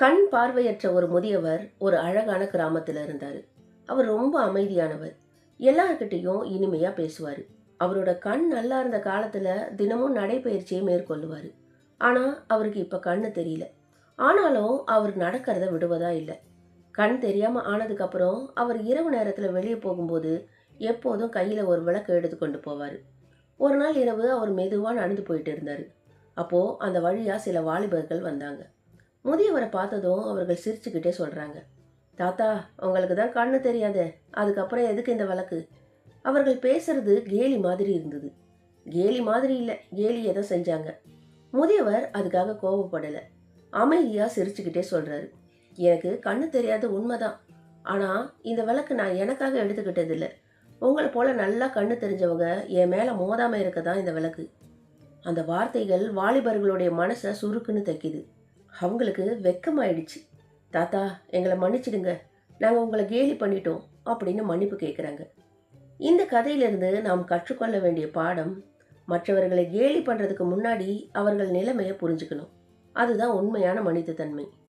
கண் பார்வையற்ற ஒரு முதியவர் ஒரு அழகான கிராமத்தில் இருந்தார். அவர் ரொம்ப அமைதியானவர். எல்லார்கிட்டையும் இனிமையா பேசுவார். அவரோட கண் நல்லா இருந்த காலத்துல தினமும் நடைப்பயிற்சியை மேற்கொள்ளுவார். ஆனா அவருக்கு இப்ப கண்ணு தெரியல. ஆனாலும் அவர் நடக்கிறத விடுவதா இல்லை. கண் தெரியாம ஆனதுக்கு அப்புறம் அவர் இரவு நேரத்துல வெளியே போகும்போது எப்போதும் கையில ஒரு விளக்கு எடுத்து கொண்டு போவார். ஒரு நாள் இரவு அவர் மெதுவா நடந்து போயிட்டு இருந்தாரு. அப்போ அந்த வழியா சில வாலிபர்கள் வந்தாங்க. முதியவரை பார்த்ததும் அவர்கள் சிரிச்சுக்கிட்டே சொல்றாங்க, தாத்தா, உங்களுக்கு தான் கண்ணு தெரியாதே, அதுக்கப்புறம் எதுக்கு இந்த விளக்கு? அவர்கள் பேசுறது கேலி மாதிரி இருந்தது. கேலி மாதிரி இல்ல, கேலி ஏதோ செஞ்சாங்க. முதியவர் அதுக்காக கோபப்படல. அமைதியா சிரிச்சுக்கிட்டே சொல்றாரு, எனக்கு கண்ணு தெரியாது உண்மைதான். ஆனா இந்த விளக்கு நான் எனக்காக எடுத்துக்கிட்டது இல்ல. உங்களை போல நல்லா கண்ணு தெரிஞ்சவங்க என் மேல மோதாம இருக்கதான் இந்த விளக்கு. அந்த வார்த்தைகள் வாலிபர்களுடைய மனசை சுருக்குன்னு தைக்குது. அவங்களுக்கு வெக்கமாயிடுச்சு. தாத்தா, எங்களை மன்னிச்சிடுங்க, நாங்கள் உங்களை கேலி பண்ணிட்டோம் அப்படின்னு மன்னிப்பு கேட்குறாங்க. இந்த கதையிலிருந்து நாம் கற்றுக்கொள்ள வேண்டிய பாடம், மற்றவர்களை கேலி பண்ணுறதுக்கு முன்னாடி அவர்கள் நிலைமையை புரிஞ்சுக்கணும். அதுதான் உண்மையான மனித தன்மை.